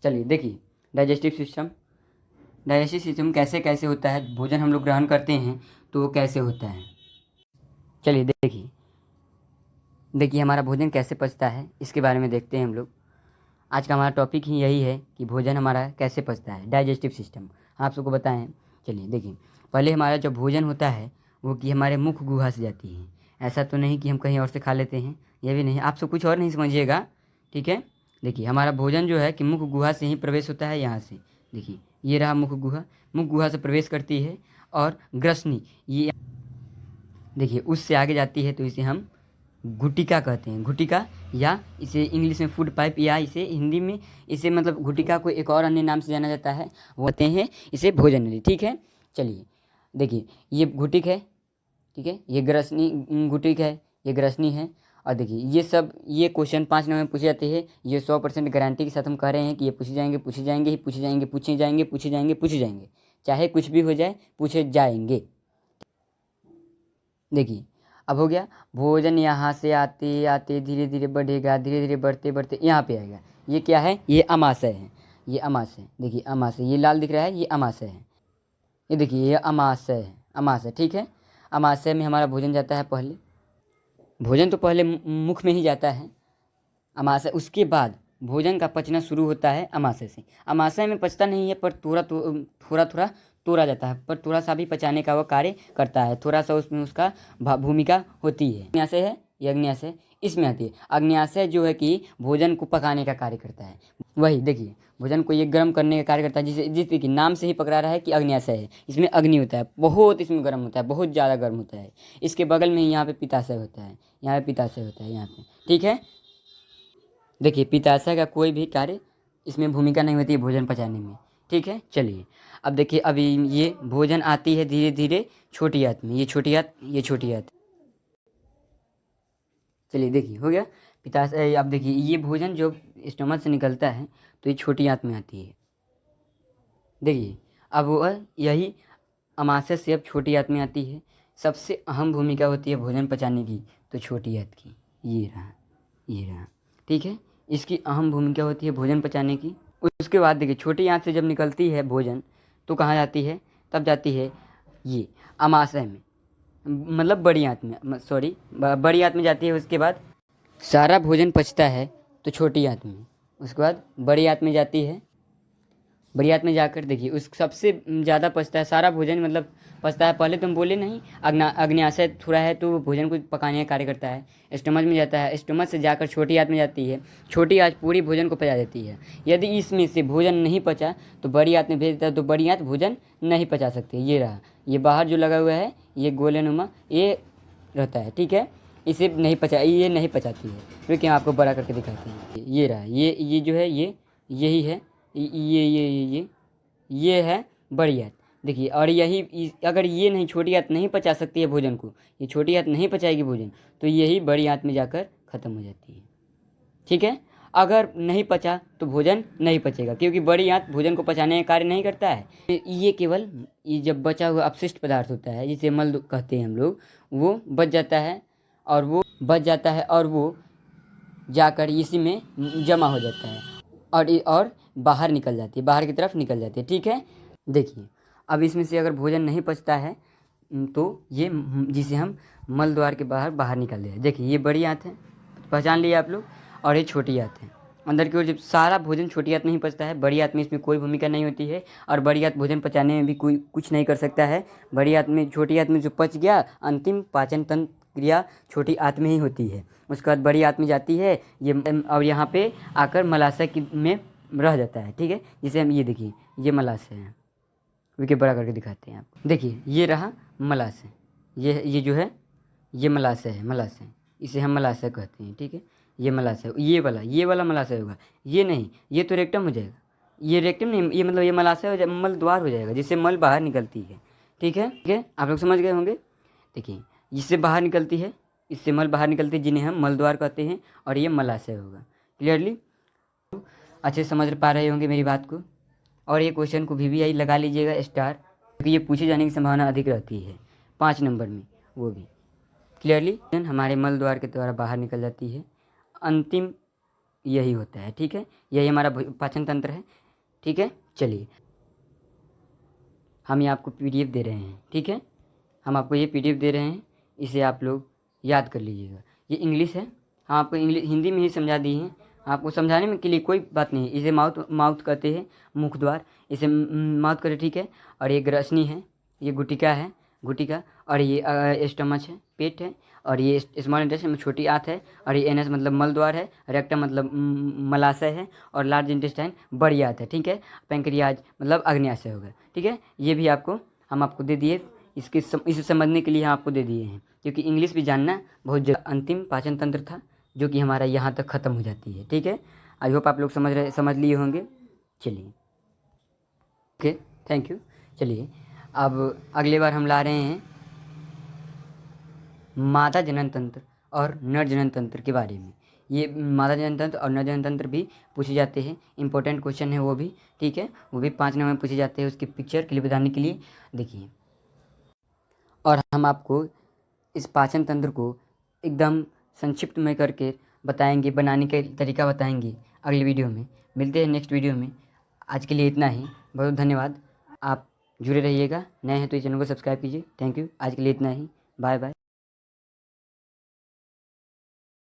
चलिए देखिए, digestive system कैसे कैसे होता है, भोजन हम लोग ग्रहण करते हैं तो वो कैसे होता है। चलिए देखिए हमारा भोजन कैसे पचता है इसके बारे में देखते हैं हम लोग। आज का हमारा टॉपिक ही यही है कि भोजन हमारा कैसे पचता है, डाइजेस्टिव सिस्टम आप सबको बताएं। चलिए देखिए, पहले हमारा जो भोजन होता है वो कि हमारे मुख गुहा से जाती है। ऐसा तो नहीं कि हम कहीं और से खा लेते हैं, ये भी नहीं, आप सब कुछ और नहीं समझिएगा, ठीक है। देखिए हमारा भोजन जो है कि मुख गुहा से ही प्रवेश होता है, यहाँ से देखिए ये रहा मुख गुहा, मुख गुहा से प्रवेश करती है और ग्रसनी ये देखिए उससे आगे जाती है, तो इसे हम गुटिका कहते हैं, गुटिका, या इसे इंग्लिश में फूड पाइप, या इसे हिंदी में इसे मतलब गुटिका को एक और अन्य नाम से जाना जाता है, वो कहते हैं इसे भोजन नली, ठीक है। चलिए देखिए ये गुटिक है, ठीक है, ये ग्रसनी गुटिक है, ये ग्रसनी है। और देखिए ये क्वेश्चन 5 नंबर में पूछे जाते हैं, ये 100% गारंटी के साथ हम कह रहे हैं कि ये पूछे जाएंगे, पूछे जाएंगे ही पूछे जाएंगे, पूछे जाएंगे, पूछे जाएंगे, पूछे जाएंगे, चाहे कुछ भी हो जाए पूछे जाएंगे। देखिए अब हो गया, भोजन यहाँ से आते आते धीरे धीरे बढ़ेगा, धीरे धीरे बढ़ते बढ़ते यहाँ पे आएगा। ये क्या है, ये अमाशय है, ये अमाशय, देखिए अमाशय, ये लाल दिख रहा है, ये अमाशय है। ये देखिए ये अमाशय है, अमाशय, ठीक है। अमाशय में हमारा भोजन जाता है पहले, भोजन तो पहले मुख में ही जाता है अमाशय, उसके बाद भोजन का पचना शुरू होता है अमाशय से। अमाशय में पचता नहीं है, पर थोड़ा थोड़ा तोड़ा जाता है, पर थोड़ा सा भी पचाने का वो कार्य करता है, थोड़ा सा उसमें उसका भूमिका होती है। अग्न्याशय है, ये अग्न्याशय इसमें आती है। अग्न्याशय जो है कि भोजन को पकाने का कार्य करता है, वही देखिए भोजन को ये गर्म करने का कार्य करता है, जिससे कि नाम से ही पकड़ा रहा है कि अग्न्याशय है। इसमें अग्नि होता है, बहुत इसमें गर्म होता है, बहुत ज़्यादा गर्म होता है। इसके बगल में ही यहाँ पे पित्ताशय होता है, यहाँ पे पित्ताशय होता है यहाँ पे, ठीक है। देखिए पित्ताशय का कोई भी कार्य इसमें भूमिका नहीं होती है भोजन पचाने में, ठीक है। चलिए अब देखिए, अभी ये भोजन आती है धीरे धीरे छोटी आंत में, ये छोटी आंत, ये छोटी आंत। चलिए देखिए हो गया पित्ताशय। अब देखिए ये भोजन जो स्टमक से निकलता है तो ये छोटी आंत में आती है। देखिए अब वो यही अमाशय से अब छोटी आंत में आती है। सबसे अहम भूमिका होती है भोजन पचाने की तो छोटी आंत की, ये रहा, ये रहा, ठीक है। इसकी अहम भूमिका होती है भोजन पचाने की। उसके बाद देखिए छोटी आंत से जब निकलती है भोजन तो कहाँ जाती है, तब जाती है ये अमाशय में, मतलब बड़ी आंत में, सॉरी बड़ी आंत में जाती है। उसके बाद सारा भोजन पचता है तो छोटी आंत में, उसके बाद बड़ी आंत में जाती है। बड़ी आंत में जाकर देखिए उस सबसे ज़्यादा पचता है सारा भोजन, मतलब पचता है। पहले तुम बोले नहीं अग्न्याशय थोड़ा है तो भोजन को पकाने का कार्य करता है। स्टमक में जाता है, स्टमक से जाकर छोटी आंत में जाती है, छोटी आंत पूरी भोजन को पचा देती है। यदि इसमें से भोजन नहीं पचा तो बड़ी आंत में भेज देता है, तो बड़ी आंत भोजन नहीं पचा सकती। ये रहा, ये बाहर जो लगा हुआ है ये गोलेनुमा ये रहता है, ठीक है। इसे नहीं पचा, ये नहीं पचाती है, क्योंकि आपको बड़ा करके दिखाते हैं। ये रहा, ये जो है ये यही है, ये है बड़ी आंत। देखिए और अगर ये नहीं, छोटी आंत नहीं पचा सकती है भोजन को, ये छोटी आंत नहीं पचाएगी भोजन, तो यही बड़ी आंत में जाकर ख़त्म हो जाती है, ठीक है। अगर नहीं पचा तो भोजन नहीं पचेगा, क्योंकि बड़ी आंत भोजन को पचाने का कार्य नहीं करता है। ये केवल ये जब बचा हुआ अपशिष्ट पदार्थ होता है जिसे मल कहते हैं हम लोग, वो बच जाता है, और वो जाकर इसी में जमा हो जाता है और बाहर निकल जाती है, बाहर की तरफ निकल जाती है, ठीक है। देखिए अब इसमें से अगर भोजन नहीं पचता है तो ये जिसे हम मल द्वार के बाहर बाहर निकल जाए। देखिए ये बड़ी आंत है, पहचान लिया आप लोग, और ये छोटी आंत है। अंदर की ओर जब सारा भोजन छोटी आंत में ही पचता है, बड़ी आंत में इसमें कोई भूमिका नहीं होती है, और बड़ी आंत भोजन पचाने में भी कोई कुछ नहीं कर सकता है। बड़ी आंत में, छोटी आंत में जो पच गया, अंतिम पाचन तंत्र क्रिया छोटी आंत में ही होती है। उसके बाद बड़ी आंत में जाती है ये, और यहाँ पे आकर मलाशय की में रह जाता है, ठीक है। जिसे हम ये देखिए ये मलाशय है, विके बड़ा करके दिखाते हैं आपको। देखिए ये रहा मलाशय, ये जो है ये मलाशय है, मलाशय, इसे हम मलाशय कहते हैं, ठीक है। ये मलाशय, ये वाला मलाशय होगा, ये नहीं, ये तो रेक्टम हो जाएगा, ये रेक्टम नहीं, ये मतलब ये मलाशय हो जाए, मल द्वार हो जाएगा जिससे मल बाहर निकलती है, ठीक है, ठीक है। आप लोग समझ गए होंगे। देखिए इससे बाहर निकलती है, इससे मल बाहर निकलती है, जिन्हें हम मल द्वार कहते हैं, और ये मलाशय होगा। क्लियरली अच्छे से समझ पा रहे होंगे मेरी बात को। और ये क्वेश्चन को VVI लगा लीजिएगा स्टार, क्योंकि ये पूछे जाने की संभावना अधिक रहती है 5 नंबर में, वो भी क्लियरली हमारे मल द्वार के द्वारा बाहर निकल जाती है। अंतिम यही होता है। ठीक है, यही हमारा पाचन तंत्र है। ठीक है, चलिए हम ये आपको PDF दे रहे हैं। ठीक है, हम आपको ये PDF दे रहे हैं, इसे आप लोग याद कर लीजिएगा। ये इंग्लिश है, हम आपको हिंदी में ही समझा दिए हैं। आपको समझाने में के लिए कोई बात नहीं है। इसे माउथ माउथ कहते हैं, मुख द्वार, इसे माउथ कहते। ठीक है, और ये ग्रसनी है, ये गुटिका है, गुटिका, और ये स्टमच है, पेट है, और ये स्मॉल इंटेस्टाइन में छोटी आंत है, और ये एनस मतलब मल द्वार है, रेक्टम मतलब मलाशय है, और लार्ज इंटेस्टाइन बड़ी आंत है। ठीक है, पैंक्रियाज मतलब अग्न्याशय होगा। ठीक है, ये भी हम आपको दे दिए, इसे समझने के लिए हम आपको दे दिए हैं, क्योंकि इंग्लिश भी जानना बहुत जरूरी। अंतिम पाचन तंत्र था जो कि हमारा यहाँ तक ख़त्म हो जाती है। ठीक है, आई होप आप लोग समझ लिए होंगे। चलिए, ओके, थैंक यू। चलिए, अब अगले बार हम ला रहे हैं मादा जनन तंत्र और नर जनन तंत्र के बारे में। ये मादा जनन तंत्र और नर जनन तंत्र भी पूछे जाते हैं, इंपॉर्टेंट क्वेश्चन है वो भी। ठीक है, वो भी 5 नंबर में पूछे जाते हैं, उसकी पिक्चर क्लिप बताने के लिए। देखिए, और हम आपको इस पाचन तंत्र को एकदम संक्षिप्त में करके बताएंगे, बनाने का तरीका बताएंगे अगली वीडियो में। मिलते हैं नेक्स्ट वीडियो में। आज के लिए इतना ही, बहुत धन्यवाद। आप जुड़े रहिएगा, नए हैं तो इस चैनल को सब्सक्राइब कीजिए। थैंक यू, आज के लिए इतना ही, बाय बाय।